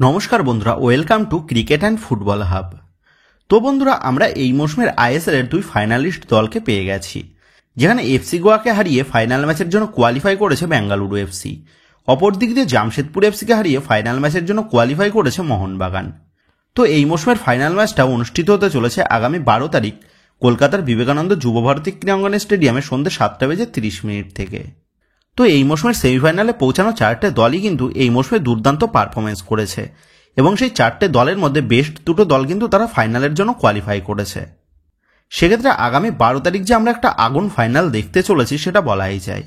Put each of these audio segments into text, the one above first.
নমস্কার বন্ধুরা, welcome to cricket and football hub. তো বন্ধুরা, আমরা এই মৌসুমের আইএসএল এর দুই ফাইনালিস্ট দলকে পেয়ে গেছি, যেখানে এফসি গোয়াকে হারিয়ে ফাইনাল ম্যাচের জন্য কোয়ালিফাই করেছে বেঙ্গালুরু এফসি। অপর দিক দিয়ে জামশেদপুর এফসিকে হারিয়ে ফাইনাল ম্যাচের জন্য কোয়ালিফাই করেছে মোহনবাগান। তো এই মৌসুমের ফাইনাল ম্যাচটা অনুষ্ঠিত হতে চলেছে আগামী 12 তারিখ কলকাতার বিবেকানন্দ যুবভারতী ক্রীড়াঙ্গনে স্টেডিয়ামে সন্ধ্যে 7:30 থেকে। তো এই মৌসুমের সেমিফাইনালে পৌঁছানো চারটে দলই কিন্তু এই মৌসুমে দুর্দান্ত পারফরমেন্স করেছে, এবং সেই চারটে দলের মধ্যে বেস্ট দুটো দল কিন্তু তারা ফাইনালের জন্য কোয়ালিফাই করেছে। সেক্ষেত্রে আগামী 12 তারিখ যে আমরা একটা আগুন ফাইনাল দেখতে চলেছি সেটা বলাই যায়।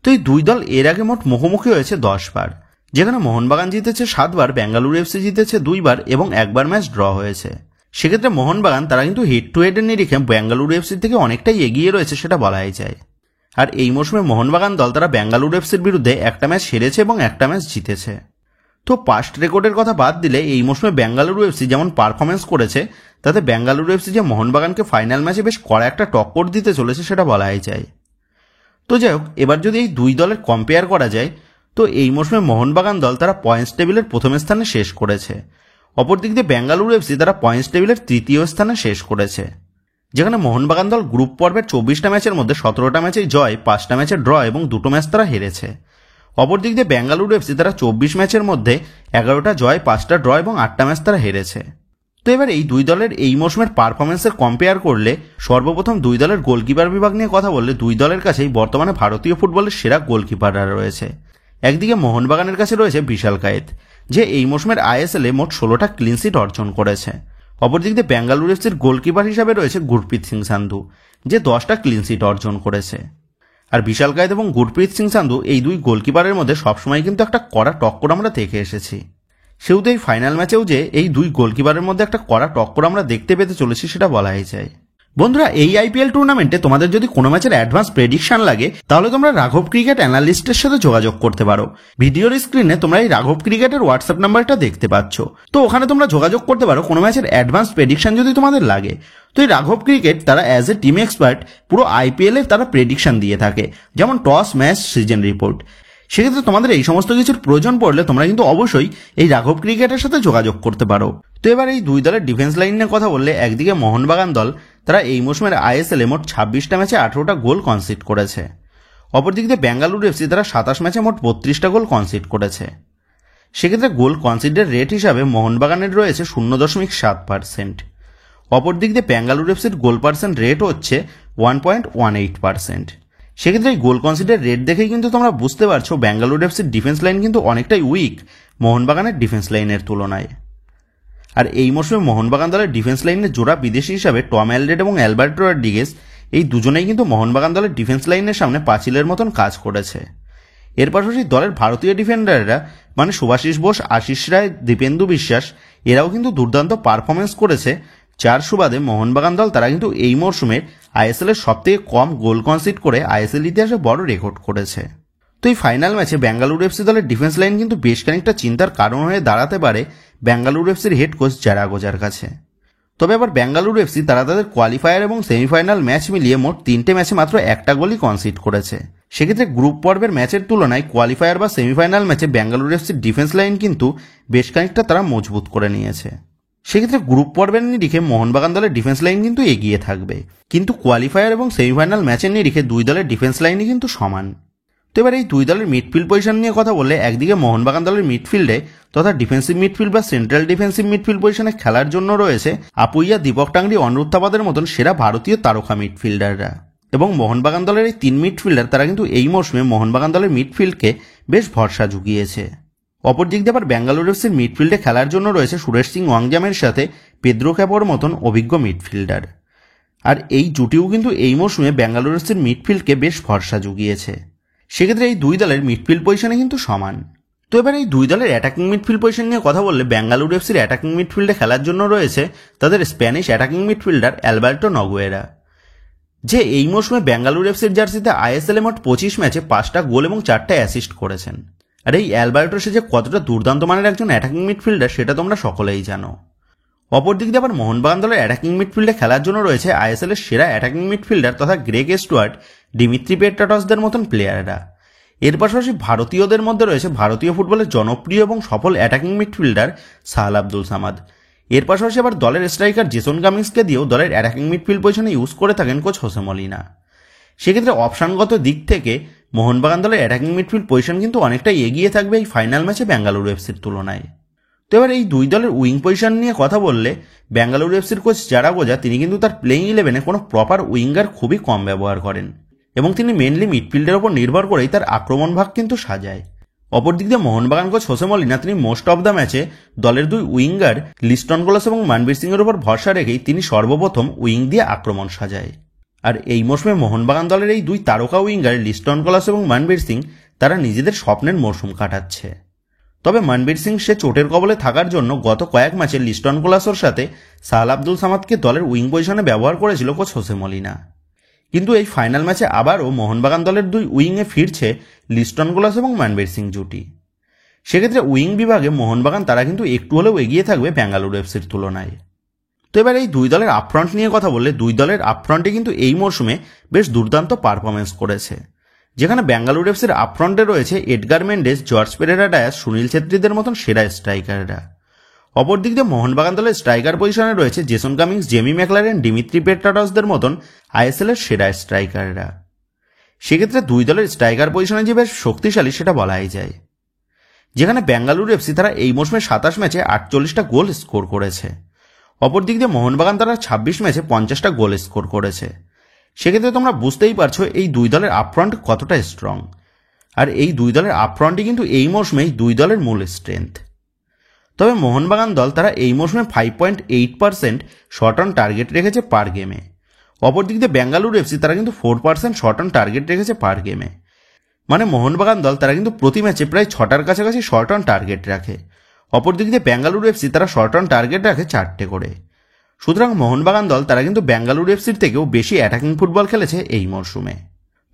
তো এই দুই দল এর আগে মোট মুখোমুখি হয়েছে 10 বার, যেখানে মোহনবাগান জিতেছে 7 বার, বেঙ্গালুরু এফসি জিতেছে 2 বার এবং একবার ম্যাচ ড্র হয়েছে। সেক্ষেত্রে মোহনবাগান তারা কিন্তু হেড টু হেডের নিরিখে বেঙ্গালুরু এফসির থেকে অনেকটাই এগিয়ে রয়েছে, সেটা বলাই যায়। আর এই মৌসুমে মোহনবাগান দল তারা বেঙ্গালুরু এফসির বিরুদ্ধে একটা ম্যাচ হেরেছে এবং একটা ম্যাচ জিতেছে। তো পাস্ট রেকর্ডের কথা বাদ দিলে এই মৌসুমে বেঙ্গালুরু এফসি যেমন পারফরমেন্স করেছে, তাতে বেঙ্গালুরু এফসি যে মোহনবাগানকে ফাইনাল ম্যাচে বেশ কড়া একটা টক্কর দিতে চলেছে সেটা বলাই যায়। তো যাই হোক, এবার যদি এই দুই দলের কম্পেয়ার করা যায়, তো এই মৌসুমে মোহনবাগান দল তারা পয়েন্টস টেবিলের প্রথম স্থানে শেষ করেছে। অপরদিক দিয়ে বেঙ্গালুরু এফসি তারা পয়েন্টস টেবিলের তৃতীয় স্থানে শেষ করেছে, যেখানে মোহনবাগান দল গ্রুপ পর্বের 24টা ম্যাচের মধ্যে 17টা ম্যাচেই জয়, 5টা ম্যাচে ড্র এবং 2টো ম্যাচ তারা হেরেছে। অপরদিক দিয়ে বেঙ্গালুরু এফসি তারা 24 ম্যাচের মধ্যে 11টা জয়, 5টা ড্র এবং 8টা ম্যাচ তারা হেরেছে। তো এবার এই দুই দলের এই মৌসুমের পারফরমেন্সের কম্পেয়ার করলে সর্বপ্রথম দুই দলের গোলকিপার বিভাগ নিয়ে কথা বললে দুই দলের কাছেই বর্তমানে ভারতীয় ফুটবলের সেরা গোলকিপাররা রয়েছে। একদিকে মোহনবাগানের কাছে রয়েছে বিশাল কায়েত, যে এই মৌসুমের আইএসএল এ মোট 16টা ক্লিনশিট অর্জন করেছে। অপরদিক দিয়ে বেঙ্গালুরু এফসির গোলকিপার হিসাবে রয়েছে গুরপ্রীত সিং সান্ধু, যে 10টা ক্লিনশিট অর্জন করেছে। আর বিশাল কায়েত এবং গুরপ্রীত সিং সান্ধু এই দুই গোলকিপারের মধ্যে সবসময় কিন্তু একটা কড়া টক্কর আমরা দেখে এসেছি। সেহেতু এই ফাইনাল ম্যাচেও যে এই দুই গোলকিপারের মধ্যে একটা কড়া টক্কর আমরা দেখতে পেতে চলেছি সেটা বলাই যায়। বন্ধুরা, এই আইপিএল টুর্নামেন্টে তোমাদের যদি কোনো ম্যাচের অ্যাডভান্স প্রেডিকশন লাগে, তাহলে তোমরা রাঘব ক্রিকেট অ্যানালিস্টের সাথে যোগাযোগ করতে পারো। ভিডিওর স্ক্রিনে তোমরা এই রাঘব ক্রিকেটের হোয়াটসঅ্যাপ নাম্বারটা দেখতে পাচ্ছ। তো ওখানে তোমরা যোগাযোগ করতে পারো কোনো ম্যাচের অ্যাডভান্স প্রেডিকশন যদি তোমাদের লাগে। তো এই রাঘব ক্রিকেট তারা অ্যাজ এ টিম এক্সপার্ট পুরো আইপিএল এর তারা প্রেডিকশন দিয়ে থাকে, যেমন টস, ম্যাচ, সিজন রিপোর্ট। সেক্ষেত্রে তোমাদের এই সমস্ত কিছুর প্রয়োজন পড়লে তোমরা কিন্তু অবশ্যই এই রাঘব ক্রিকেটের সাথে যোগাযোগ করতে পারো। তো এবার এই দুই দলের ডিফেন্স লাইন নিয়ে কথা বললে একদিকে মোহনবাগান দল তারা এই মৌসুমের আইএসএল এ মোট 26টা ম্যাচে 18টা গোল কনসিড করেছে। অপরদিক দিয়ে বেঙ্গালুরু এফসি তারা 27 ম্যাচে মোট 32টা গোল কনসিড করেছে। সেক্ষেত্রে গোল কনসিডের রেট হিসাবে মোহনবাগানের রয়েছে 0.7%। অপরদিক দিয়ে বেঙ্গালুরু এফসির গোল পার্সেন্ট রেট হচ্ছে 1.18%। সেক্ষেত্রে এই গোল কনসিডার রেট দেখেই কিন্তু তোমরা বুঝতে পারছো বেঙ্গালুরু এফসির ডিফেন্স লাইন কিন্তু অনেকটাই উইক মোহনবাগানের ডিফেন্স লাইনের তুলনায়। আর এই মৌসুমে মোহনবাগান দলের ডিফেন্স লাইনের জোড়া বিদেশি হিসাবে টম অ্যালড্রেড এবং অ্যালবার্টো রড্রিগেজ, এই দুজনেই কিন্তু মোহনবাগান দলের ডিফেন্স লাইনের সামনে পাঁচিলের মতন কাজ করেছে। এর পাশাপাশি দলের ভারতীয় ডিফেন্ডাররা মানে শুভাশিস বোস, আশিস রায়, দীপেন্দু বিশ্বাস এরাও কিন্তু দুর্দান্ত পারফরমেন্স করেছে, যার সুবাদে মোহনবাগান দল তারা কিন্তু এই মরশুমে আইএসএল এর সবথেকে কম গোল কনসিড করে আইএসএল ইতিহাসে বড় রেকর্ড করেছে। তো এই ফাইনাল ম্যাচে বেঙ্গালুরু এফসি দলের ডিফেন্স লাইন কিন্তু বেশ খানিকটা চিন্তার কারণ হয়ে দাঁড়াতে পারে বেঙ্গালুরু এফসির হেড কোচ জারাগোজার কাছে। তবে আবার বেঙ্গালুরু এফসি তারা তাদের কোয়ালিফায়ার এবং সেমিফাইনাল ম্যাচ মিলিয়ে মোট 3টে ম্যাচে মাত্র একটা গোলই কনসিড করেছে। সেক্ষেত্রে গ্রুপ পর্বের ম্যাচের তুলনায় কোয়ালিফায়ার বা সেমিফাইনাল ম্যাচে বেঙ্গালুরু এফসির ডিফেন্স লাইন কিন্তু বেশ খানিকটা তারা মজবুত করে নিয়েছে। সেক্ষেত্রে গ্রুপ পর্বের নিরিখে মোহনবাগান দলের ডিফেন্স লাইন কিন্তু এগিয়ে থাকবে, কিন্তু কোয়ালিফায়ার এবং সেমিফাইনাল ম্যাচের নিরিখে দুই দলের ডিফেন্স লাইনই কিন্তু সমান। তো এবার এই দুই দলের মিডফিল্ড পজিশন নিয়ে কথা বললে একদিকে মোহনবাগান দলের মিডফিল্ডে তথা ডিফেন্সিভ মিডফিল্ড বা সেন্ট্রাল ডিফেন্সিভ মিডফিল্ড পজিশনে খেলার জন্য রয়েছে আপুইয়া, দীপক টাংরি, অনুরুদ্ধ থাপাদের মতন সেরা ভারতীয় তারকা মিডফিল্ডাররা, এবং মোহনবাগান দলের এই 3 মিডফিল্ডার তারা কিন্তু এই মৌসুমে মোহনবাগান দলের মিডফিল্ডকে বেশ ভরসা জুগিয়েছে। অপরদিক দিয়ে আবার বেঙ্গালুরু এফসির মিডফিল্ডে খেলার জন্য রয়েছে সুরেশ সিং ওয়াংজামের সাথে পেদ্রো ক্যাপোর মতন অভিজ্ঞ মিডফিল্ডার। আর এই জুটিও কিন্তু এই মৌসুমে বেঙ্গালুরু এফসির মিডফিল্ডকে বেশ ভরসা জুগিয়েছে। সেক্ষেত্রে এই দুই দলের মিডফিল্ড পজিশনে কিন্তু সমান। তো এবার এই দুই দলের অ্যাটাকিং মিডফিল্ড পজিশন নিয়ে কথা বললে বেঙ্গালুরু এফসির অ্যাটাকিং মিডফিল্ডে খেলার জন্য রয়েছে তাদের Spanish attacking midfielder Alberto Noguera, যে এই মৌসুমে বেঙ্গালুরু এফসির জার্সিতে আইএসএল এ মোট 25 ম্যাচে 5টা গোল এবং 4টা অ্যাসিস্ট করেছেন। আর এই অ্যালবার্টো সে যে কতটা দুর্দান্ত মানের একজন অ্যাটাকিং মিডফিল্ডার সেটা তোমরা সকলেই জানো। অপরদিক দিয়ে আবার মোহনবাগান দলের অ্যাটাকিং মিডফিল্ডে খেলার জন্য রয়েছে আইএসএল এর সেরা অ্যাটাকিং মিডফিল্ডার তথা গ্রেগ স্টুয়ার্ট, দিমিত্রি পেট্রাটসদের মতন প্লেয়াররা। এর পাশাপাশি ভারতীয়দের মধ্যে রয়েছে ভারতীয় ফুটবলের জনপ্রিয় এবং সফল অ্যাটাকিং মিডফিল্ডার সাহাল আব্দুল সামাদ। এর পাশাপাশি আবার দলের স্ট্রাইকার জেসন কামিন্সকে দিয়েও দলের অ্যাটাকিং মিডফিল্ড পজিশনে ইউজ করে থাকেন কোচ হোসে মলিনা। সেক্ষেত্রে অপশানগত দিক থেকে মোহনবাগান দলের অ্যাটাকিং মিডফিল্ড পজিশন কিন্তু অনেকটাই এগিয়ে থাকবে এই ফাইনাল ম্যাচে বেঙ্গালুরু এফসির তুলনায়। তো এবার এই দুই দলের উইং পজিশন নিয়ে কথা বললে বেঙ্গালুরু এফসির কোচ জারাগোজা তিনি কিন্তু তার প্লেইং ইলেভেনে কোনো প্রপার উইঙ্গার খুবই কম ব্যবহার করেন এবং তিনি মেনলি মিডফিল্ডের ওপর নির্ভর করেই তার আক্রমণ ভাগ কিন্তু সাজায়। অপরদিক দিয়ে মোহনবাগান কোচ হোসে মলিনা তিনি মোস্ট অফ দ্য ম্যাচে দলের দুই উইঙ্গার লিস্টন কোলাস এবং মানবীর সিংয়ের উপর ভরসা রেখেই তিনি সর্বপ্রথম উইং দিয়ে আক্রমণ সাজায়। আর এই মৌসুমে মোহনবাগান দলের এই দুই তারকা উইঙ্গার লিস্টন কোলাস এবং মানবীর সিং তারা নিজেদের স্বপ্নের মৌসুম কাটাচ্ছে। তবে মনবীর সিং সে চোটের কবলে থাকার জন্য গত কয়েক ম্যাচে লিস্টন কোলাসের সাথে সাহাল আব্দুল সামাদকে দলের উইং পজিশনে ব্যবহার করেছিল কোচ হোসে মলিনা। কিন্তু এই ফাইনাল ম্যাচে আবারও মোহনবাগান দলের দুই উইংয়ে ফিরছে লিস্টন কোলাস এবং মনবীর সিং জুটি। সেক্ষেত্রে উইং বিভাগে মোহনবাগান তারা কিন্তু একটু হলেও এগিয়ে থাকবে বেঙ্গালুরু এফসির তুলনায়। তো এবার এই দুই দলের আপফ্রন্ট নিয়ে কথা বললে দুই দলের আপফ্রন্টে কিন্তু এই মরশুমে বেশ দুর্দান্ত পারফরমেন্স করেছে, যেখানে বেঙ্গালুরু এফসির আপফ্রন্টে রয়েছে Edgar Mendes, George Pereira Dias, Sunil ছেত্রীদের মতন সেরা স্ট্রাইকাররা। অপরদিক দিয়ে মোহনবাগান দলের স্ট্রাইকার পজিশনে রয়েছে Jason Cummins, Jamie Maclaren, Dimitri পেট্রাটসদের মতন আইএসএলের সেরা স্ট্রাইকাররা। সেক্ষেত্রে দুই দলের স্ট্রাইকার পজিশনে যে বেশ শক্তিশালী সেটা বলাই যায়, যেখানে বেঙ্গালুরু এফসি তারা এই মৌসুমে 27 ম্যাচে 48টা গোল স্কোর করেছে। অপরদিক দিয়ে মোহনবাগান তারা 26 ম্যাচে 50টা গোল স্কোর করেছে। সেক্ষেত্রে তোমরা বুঝতেই পারছো এই দুই দলের আপফ্রন্ট কতটা স্ট্রং। আর এই দুই দলের আপফ্রন্টই কিন্তু এই মৌসুমেই দুই দলের মূল স্ট্রেংথ। তবে মোহনবাগান দল তারা এই মৌসুমে 5.8% শট অন টার্গেট রেখেছে পার গেমে। অপরদিক দিয়ে বেঙ্গালুরু এফসি তারা কিন্তু 4% শট অন টার্গেট রেখেছে পার গেমে। মানে মোহনবাগান দল তারা কিন্তু প্রতি ম্যাচে প্রায় 6টার কাছাকাছি শট অন টার্গেট রাখে। অপরদিক দিয়ে বেঙ্গালুরু এফসি তারা শট অন টার্গেট রাখে 4টে করে। সুতরাং মোহনবাগান দল তারা কিন্তু বেঙ্গালুরু এফসির থেকেও বেশি অ্যাটাকিং ফুটবল খেলেছে এই মরশুমে।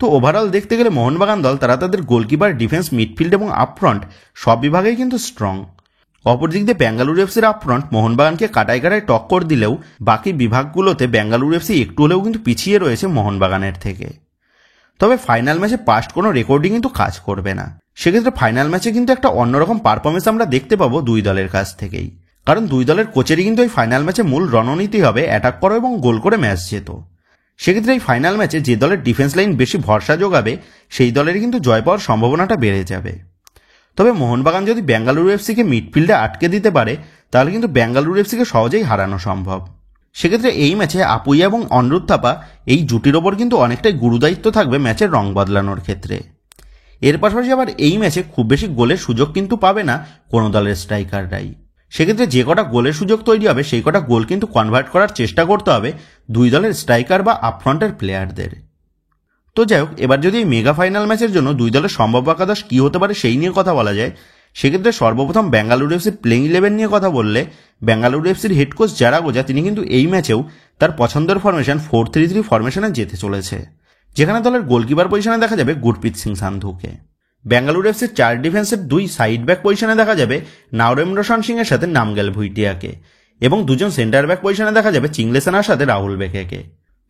তো ওভারঅল দেখতে গেলে মোহনবাগান দল তারা তাদের গোলকিপার, ডিফেন্স, মিডফিল্ড এবং আপফ্রন্ট সব বিভাগেই কিন্তু স্ট্রং। অপরদিক দিয়ে বেঙ্গালুরু এফসির আপফ্রন্ট মোহনবাগানকে কাটায় কাটায় টক্কর দিলেও বাকি বিভাগগুলোতে বেঙ্গালুরু এফসি একটু হলেও কিন্তু পিছিয়ে রয়েছে মোহনবাগানের থেকে। তবে ফাইনাল ম্যাচে পাস্ট কোনো রেকর্ডিং কিন্তু কাজ করবে না। সেক্ষেত্রে ফাইনাল ম্যাচে কিন্তু একটা অন্যরকম পারফরমেন্স আমরা দেখতে পাবো দুই দলের কাছ থেকেই, কারণ দুই দলের কোচেরই কিন্তু এই ফাইনাল ম্যাচে মূল রণনীতি হবে অ্যাটাক করো এবং গোল করে ম্যাচ যেত। সেক্ষেত্রে এই ফাইনাল ম্যাচে যে দলের ডিফেন্স লাইন বেশি ভরসা যোগাবে সেই দলেরই কিন্তু জয় পাওয়ার সম্ভাবনাটা বেড়ে যাবে। তবে মোহনবাগান যদি বেঙ্গালুরু এফসিকে মিডফিল্ডে আটকে দিতে পারে তাহলে কিন্তু বেঙ্গালুরু এফসিকে সহজেই হারানো সম্ভব। সেক্ষেত্রে এই ম্যাচে আপুইয়া এবং অনিরুদ্ধ থাপা এই জুটির ওপর কিন্তু অনেকটাই গুরুদায়িত্ব থাকবে ম্যাচের রং বদলানোর ক্ষেত্রে। এর পাশাপাশি আবার এই ম্যাচে খুব বেশি গোলের সুযোগ কিন্তু পাবে না কোনো দলের স্ট্রাইকাররাই। সেক্ষেত্রে যে কটা গোলের সুযোগ তৈরি হবে সেই কটা গোল কিন্তু কনভার্ট করার চেষ্টা করতে হবে দুই দলের স্ট্রাইকার বা আপফ্রন্টের প্লেয়ারদের। তো যাই হোক, এবার যদি এই মেগা ফাইনাল ম্যাচের জন্য দুই দলের সম্ভাব্য একাদশ কী হতে পারে সেই নিয়ে কথা বলা যায়, সেক্ষেত্রে সর্বপ্রথম বেঙ্গালুরু এফসির প্লেইং 11 নিয়ে কথা বললে বেঙ্গালুরু এফসির হেড কোচ জারাগোজা তিনি কিন্তু এই ম্যাচেও তার পছন্দের ফরমেশন 4-3-3 ফরমেশনে যেতে চলেছে, যেখানে দলের গোলকিপার পজিশনে দেখা যাবে গুরপ্রীত সিং সান্ধুকে। বেঙ্গালুরু এফসির 4 ডিফেন্সের 2 সাইড ব্যাক পজিশনে দেখা যাবে নরেন্দ্র সিং এর সাথে নামগেল ভুইটিয়াকে, এবং 2জন সেন্টার ব্যাক পজিশনে দেখা যাবে চিংলেসেনার সাথে রাহুল বেকেকে।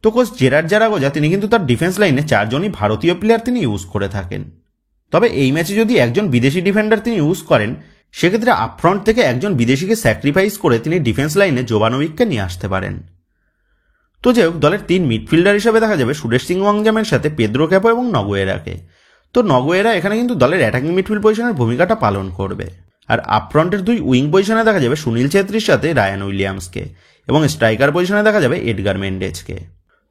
তো কোচ জেরার্ড জারাগোজা তিনি কিন্তু তার ডিফেন্স লাইনে 4 জনই ভারতীয় প্লেয়ার তিনি ইউজ করে থাকেন। তবে এই ম্যাচে যদি একজন বিদেশি ডিফেন্ডার তিনি ইউজ করেন সেক্ষেত্রে আপফ্রন্ট থেকে একজন বিদেশিকে স্যাক্রিফাইস করে তিনি ডিফেন্স লাইনে জোবানোভিককে নিয়ে আসতে পারেন। তো যাই হোক, দলের 3 মিডফিল্ডার হিসেবে দেখা যাবে সুরেশ সিং ওয়াংজামের সাথে পেদ্রো ক্যাপো এবং নগোয়েরাকে। তো নগোয়েরা এখানে কিন্তু দলের অ্যাটাকিং মিডফিল্ড পজিশনের ভূমিকাটা পালন করবে। আর আপফ্রন্টের 2 উইং পজিশনে দেখা যাবে সুনীল ছেত্রীর সাথে রায়ান উইলিয়ামসকে, এবং স্ট্রাইকার পজিশনে দেখা যাবে এডগার মেন্ডেজকে।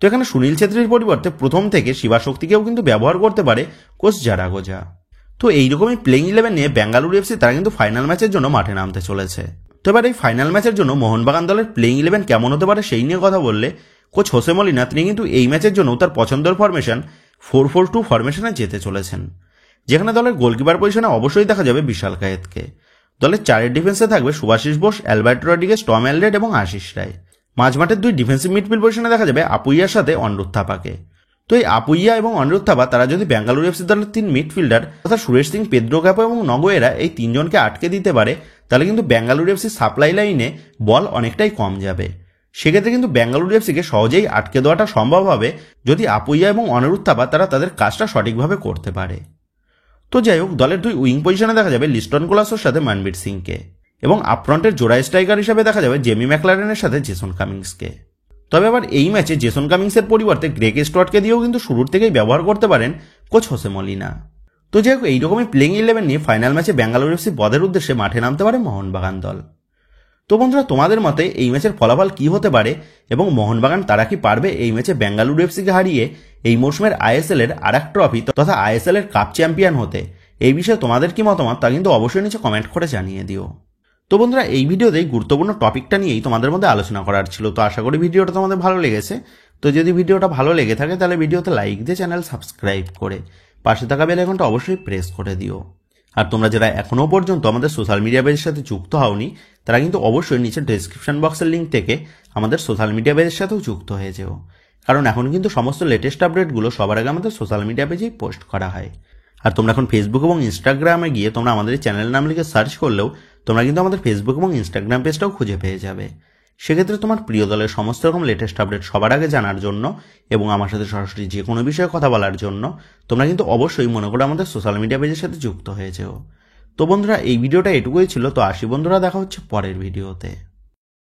তো এখানে সুনীল ছেত্রীর পরিবর্তে প্রথম থেকে শিবাশক্তিকেও কিন্তু ব্যবহার করতে পারে কোচ জারাগোজা। তো এইরকমই প্লেইং 11 নিয়ে বেঙ্গালুরু এফসি তারা কিন্তু ফাইনাল ম্যাচের জন্য মাঠে নামতে চলেছে। তো এবার এই ফাইনাল ম্যাচের জন্য মোহনবাগান দলের প্লেইং 11 কেমন হতে পারে সেই নিয়ে কথা বললে কোচ হোসে মলিনা তিনি কিন্তু এই ম্যাচের জন্য তার পছন্দের ফরমেশন 4-4-2 ফরমেশনে যেতে চলেছেন, যেখানে দলের গোলকিপার পজিশনে অবশ্যই দেখা যাবে বিশাল কায়েতকে। দলের 4 ডিফেন্সে থাকবে Subhasish Bose, Alberto Rodriguez, Tom Aldred এবং আশিস রায়। মাঝমাঠের 2 ডিফেন্সিভ মিডফিল্ড পজিশনে দেখা যাবে আপুইয়ার সাথে অনিরুদ্ধ থাপাকে। তো এই আপুইয়া এবং অনিরুদ্ধ থাপা তারা যদি বেঙ্গালুরু এফসি দলের 3 মিডফিল্ডার তথা সুরেশ সিং, পেদ্রো ক্যাপো এবং নগোয়েরা এই 3 জনকে আটকে দিতে পারে তাহলে কিন্তু বেঙ্গালুরু এফসি সাপ্লাই লাইনে বল অনেকটাই কম যাবে। সেক্ষেত্রে কিন্তু বেঙ্গালুরু এফসিকে সহজেই আটকে দেওয়াটা সম্ভব হবে যদি আপুইয়া এবং অনিরুদ্ধ থাপা তারা তাদের কাজটা সঠিকভাবে করতে পারে। তো যাই হোক, দলের দুই উইং পজিশনে দেখা যাবে লিস্টন কোলাসোর সাথে মনবীর সিংকে, এবং আপফ্রন্টের জোড়া স্ট্রাইকার হিসেবে দেখা যাবে জেমি ম্যাকলারেনের সাথে জেসন কামিংসকে। তবে আবার এই ম্যাচে জেসন কামিংসের পরিবর্তে গ্রেগ স্টুয়ার্টকে দিয়েও কিন্তু শুরুর থেকেই ব্যবহার করতে পারেন কোচ হোসে মলিনা। তো যাই হোক, এইরকমই প্লেইং 11 নিয়ে ফাইনাল ম্যাচে ব্যাঙ্গালোর এফসি বধের উদ্দেশ্যে মাঠে নামতে পারে মোহনবাগান দল। তো বন্ধুরা, তোমাদের মতে এই ম্যাচের ফলাফল কি হতে পারে, এবং মোহনবাগান তারা কি পারবে এই ম্যাচে বেঙ্গালুরু এফসিকে হারিয়ে এই মৌসুমের আইএসএল এর আরেক ট্রফি তথা আইএসএল এর কাপ চ্যাম্পিয়ন হতে? এই বিষয়ে তোমাদের কি মতামত তা কিন্তু অবশ্যই নিচে কমেন্ট করে জানিয়ে দিও। তো বন্ধুরা, এই ভিডিওতে গুরুত্বপূর্ণ টপিকটা নিয়েই তোমাদের মধ্যে আলোচনা করার ছিল। তো আশা করি ভিডিওটা তোমাদের ভালো লেগেছে। তো যদি ভিডিওটা ভালো লেগে থাকে তাহলে ভিডিওতে লাইক দিয়ে চ্যানেল সাবস্ক্রাইব করে পাশে থাকা বেল আইকনটা অবশ্যই প্রেস করে দিও। আর তোমরা যারা এখনো পর্যন্ত আমাদের সোশ্যাল মিডিয়া পেজের সাথে যুক্ত হওনি তারা কিন্তু অবশ্যই নিচের ডেসক্রিপশন বক্সের লিঙ্ক থেকে আমাদের সোশ্যাল মিডিয়া পেজের সাথেও যুক্ত হয়ে যেও, কারণ এখন কিন্তু সমস্ত লেটেস্ট আপডেটগুলো সবার আগে আমাদের সোশ্যাল মিডিয়া পেজেই পোস্ট করা হয়। আর তোমরা এখন ফেসবুক এবং ইনস্টাগ্রামে গিয়ে তোমরা আমাদের এই চ্যানেলের নাম লিখে সার্চ করলেও তোমরা কিন্তু আমাদের ফেসবুক এবং ইনস্টাগ্রাম পেজটাও খুঁজে পেয়ে যাবে। সেক্ষেত্রে তোমার প্রিয় দলের সমস্ত রকম লেটেস্ট আপডেট সবার আগে জানার জন্য এবং আমার সাথে সরাসরি যে কোনো বিষয়ে কথা বলার জন্য তোমরা কিন্তু অবশ্যই মনে করে আমাদের সোশ্যাল মিডিয়া পেজের সাথে যুক্ত হয়ে যেও। তো বন্ধুরা, এই ভিডিওটা এটুকুই ছিল। তো আসি বন্ধুরা, দেখা হচ্ছে পরের ভিডিওতে।